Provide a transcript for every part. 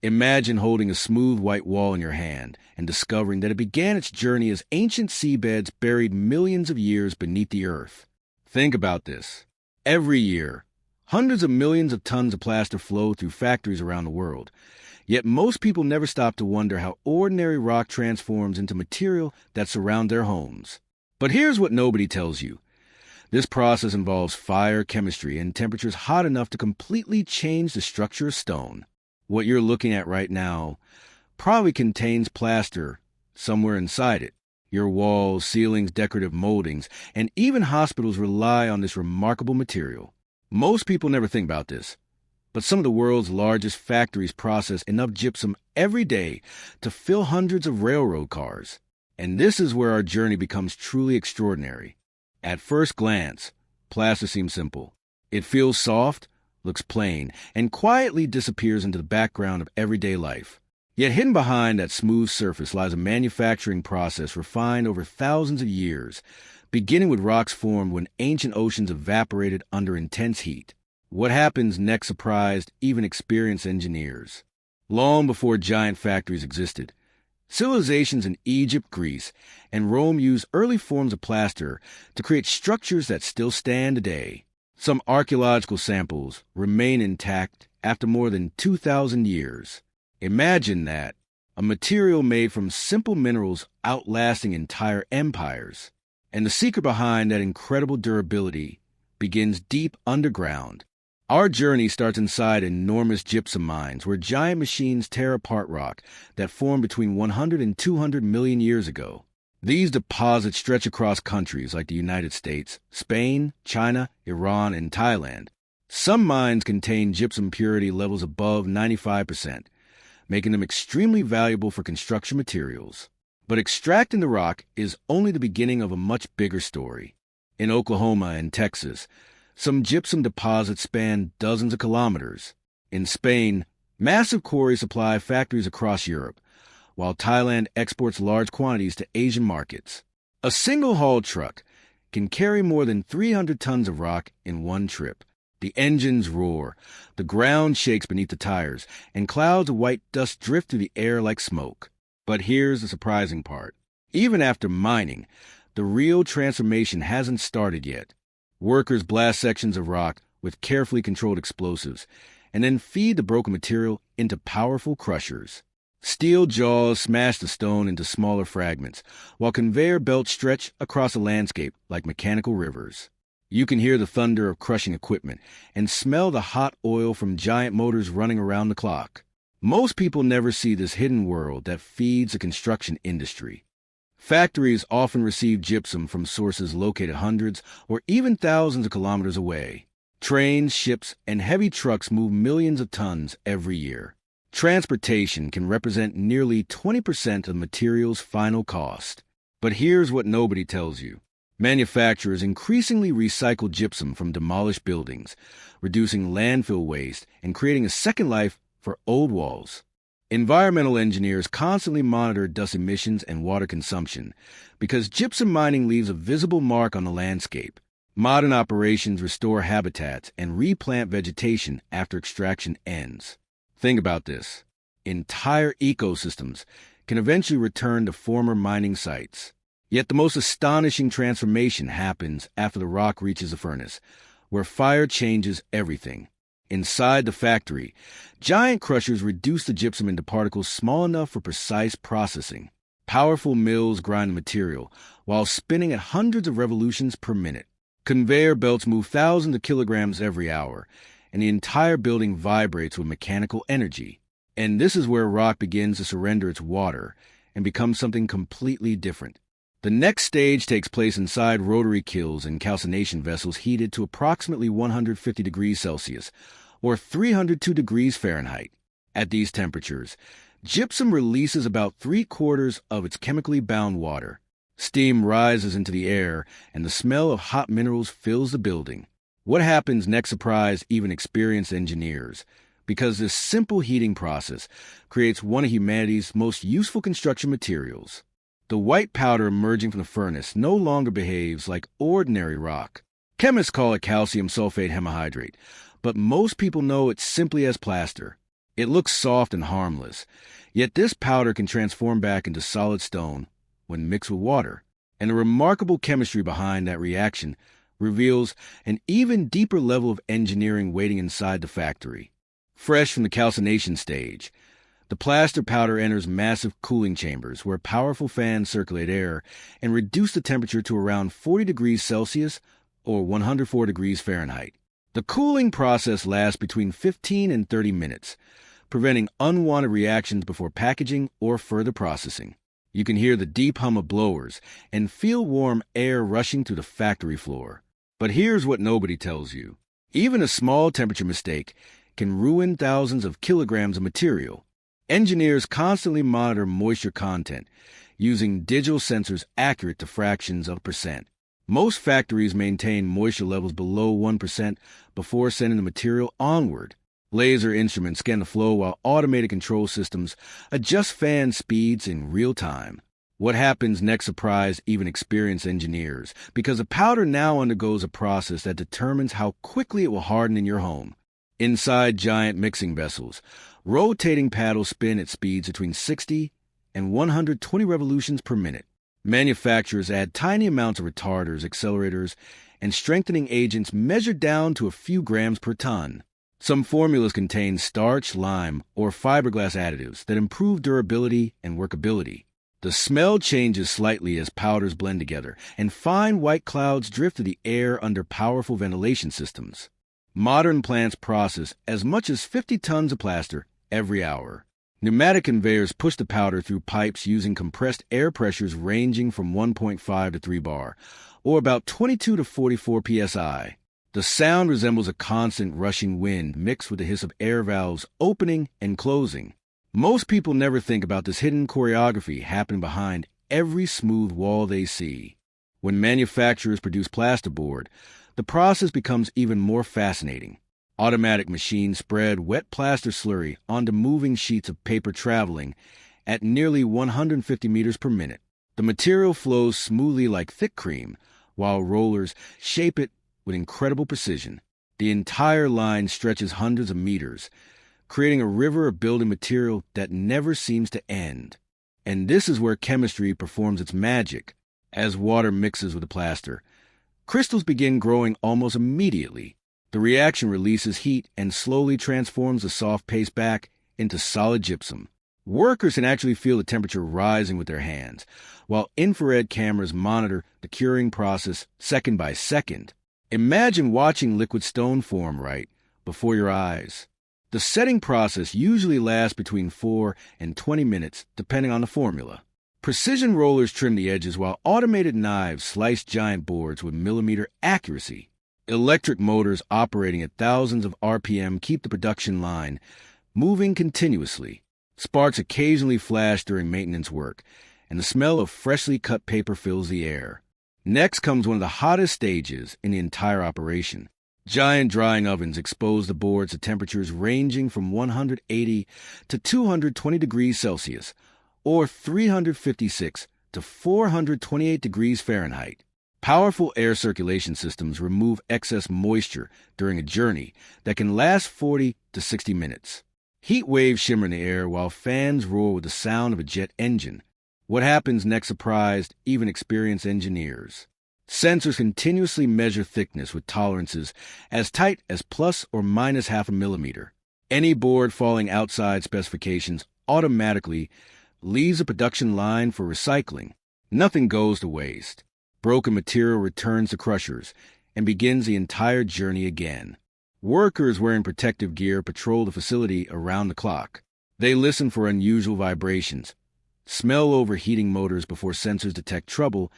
Imagine holding a smooth white wall in your hand and discovering that it began its journey as ancient seabeds buried millions of years beneath the earth. Think about this. Every year, hundreds of millions of tons of plaster flow through factories around the world. Yet most people never stop to wonder how ordinary rock transforms into material that surround their homes. But here's what nobody tells you. This process involves fire, chemistry, and temperatures hot enough to completely change the structure of stone. What you're looking at right now probably contains plaster somewhere inside it. Your walls, ceilings, decorative moldings, and even hospitals rely on this remarkable material. Most people never think about this, but some of the world's largest factories process enough gypsum every day to fill hundreds of railroad cars. And this is where our journey becomes truly extraordinary. At first glance, plaster seems simple. It feels soft, looks plain, and quietly disappears into the background of everyday life. Yet hidden behind that smooth surface lies a manufacturing process refined over thousands of years, beginning with rocks formed when ancient oceans evaporated under intense heat. What happens next surprised even experienced engineers. Long before giant factories existed, civilizations in Egypt, Greece, and Rome used early forms of plaster to create structures that still stand today. Some archaeological samples remain intact after more than 2,000 years. Imagine that, a material made from simple minerals outlasting entire empires. And the secret behind that incredible durability begins deep underground. Our journey starts inside enormous gypsum mines where giant machines tear apart rock that formed between 100 and 200 million years ago. These deposits stretch across countries like the United States, Spain, China, Iran, and Thailand. Some mines contain gypsum purity levels above 95%, making them extremely valuable for construction materials. But extracting the rock is only the beginning of a much bigger story. In Oklahoma and Texas, some gypsum deposits span dozens of kilometers. In Spain, massive quarries supply factories across Europe, while Thailand exports large quantities to Asian markets. A single haul truck can carry more than 300 tons of rock in one trip. The engines roar, the ground shakes beneath the tires, and clouds of white dust drift through the air like smoke. But here's the surprising part. Even after mining, the real transformation hasn't started yet. Workers blast sections of rock with carefully controlled explosives and then feed the broken material into powerful crushers. Steel jaws smash the stone into smaller fragments, while conveyor belts stretch across the landscape like mechanical rivers. You can hear the thunder of crushing equipment and smell the hot oil from giant motors running around the clock. Most people never see this hidden world that feeds the construction industry. Factories often receive gypsum from sources located hundreds or even thousands of kilometers away. Trains, ships, and heavy trucks move millions of tons every year. Transportation can represent nearly 20% of the material's final cost. But here's what nobody tells you. Manufacturers increasingly recycle gypsum from demolished buildings, reducing landfill waste and creating a second life for old walls. Environmental engineers constantly monitor dust emissions and water consumption because gypsum mining leaves a visible mark on the landscape. Modern operations restore habitats and replant vegetation after extraction ends. Think about this. Entire ecosystems can eventually return to former mining sites. Yet the most astonishing transformation happens after the rock reaches the furnace, where fire changes everything. Inside the factory, giant crushers reduce the gypsum into particles small enough for precise processing. Powerful mills grind the material, while spinning at hundreds of revolutions per minute. Conveyor belts move thousands of kilograms every hour, and the entire building vibrates with mechanical energy. And this is where rock begins to surrender its water and becomes something completely different. The next stage takes place inside rotary kilns and calcination vessels heated to approximately 150 degrees Celsius, or 302 degrees Fahrenheit. At these temperatures, gypsum releases about 3/4 of its chemically bound water. Steam rises into the air, and the smell of hot minerals fills the building. What happens next surprised even experienced engineers, because this simple heating process creates one of humanity's most useful construction materials. The white powder emerging from the furnace no longer behaves like ordinary rock. Chemists call it calcium sulfate hemihydrate, but most people know it simply as plaster. It looks soft and harmless, yet this powder can transform back into solid stone when mixed with water. And the remarkable chemistry behind that reaction reveals an even deeper level of engineering waiting inside the factory. Fresh from the calcination stage, the plaster powder enters massive cooling chambers where powerful fans circulate air and reduce the temperature to around 40 degrees Celsius or 104 degrees Fahrenheit. The cooling process lasts between 15 and 30 minutes, preventing unwanted reactions before packaging or further processing. You can hear the deep hum of blowers and feel warm air rushing through the factory floor. But here's what nobody tells you. Even a small temperature mistake can ruin thousands of kilograms of material. Engineers constantly monitor moisture content using digital sensors accurate to fractions of a percent. Most factories maintain moisture levels below 1% before sending the material onward. Laser instruments scan the flow while automated control systems adjust fan speeds in real time. What happens next surprised even experienced engineers, because the powder now undergoes a process that determines how quickly it will harden in your home. Inside giant mixing vessels, rotating paddles spin at speeds between 60 and 120 revolutions per minute. Manufacturers add tiny amounts of retarders, accelerators, and strengthening agents measured down to a few grams per ton. Some formulas contain starch, lime, or fiberglass additives that improve durability and workability. The smell changes slightly as powders blend together, and fine white clouds drift through the air under powerful ventilation systems. Modern plants process as much as 50 tons of plaster every hour. Pneumatic conveyors push the powder through pipes using compressed air pressures ranging from 1.5 to 3 bar, or about 22 to 44 psi. The sound resembles a constant rushing wind mixed with the hiss of air valves opening and closing. Most people never think about this hidden choreography happening behind every smooth wall they see. When manufacturers produce plasterboard, the process becomes even more fascinating. Automatic machines spread wet plaster slurry onto moving sheets of paper traveling at nearly 150 meters per minute. The material flows smoothly like thick cream, while rollers shape it with incredible precision. The entire line stretches hundreds of meters, creating a river of building material that never seems to end. And this is where chemistry performs its magic. As water mixes with the plaster, crystals begin growing almost immediately. The reaction releases heat and slowly transforms the soft paste back into solid gypsum. Workers can actually feel the temperature rising with their hands, while infrared cameras monitor the curing process second by second. Imagine watching liquid stone form right before your eyes. The setting process usually lasts between 4 and 20 minutes, depending on the formula. Precision rollers trim the edges while automated knives slice giant boards with millimeter accuracy. Electric motors operating at thousands of RPM keep the production line moving continuously. Sparks occasionally flash during maintenance work, and the smell of freshly cut paper fills the air. Next comes one of the hottest stages in the entire operation. Giant drying ovens expose the boards to temperatures ranging from 180 to 220 degrees Celsius, or 356 to 428 degrees Fahrenheit. Powerful air circulation systems remove excess moisture during a journey that can last 40 to 60 minutes. Heat waves shimmer in the air while fans roar with the sound of a jet engine. What happens next surprised even experienced engineers. Sensors continuously measure thickness with tolerances as tight as plus or minus half a millimeter. Any board falling outside specifications automatically leaves a production line for recycling. Nothing goes to waste. Broken material returns to crushers and begins the entire journey again. Workers wearing protective gear patrol the facility around the clock. They listen for unusual vibrations, smell overheating motors before sensors detect trouble,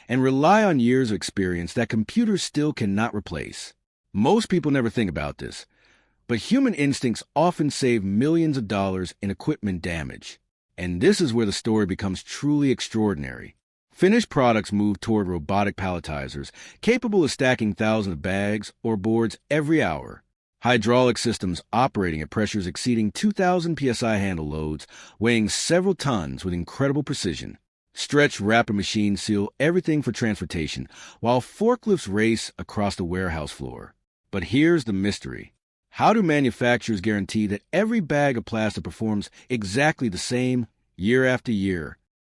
and rely on years of experience that computers still cannot replace. Most people never think about this, but human instincts often save millions of dollars in equipment damage. And this is where the story becomes truly extraordinary. Finished products move toward robotic palletizers, capable of stacking thousands of bags or boards every hour. Hydraulic systems operating at pressures exceeding 2,000 psi handle loads, weighing several tons with incredible precision. Stretched rapid machines seal everything for transportation, while forklifts race across the warehouse floor. But here's the mystery. How do manufacturers guarantee that every bag of plaster performs exactly the same year after year?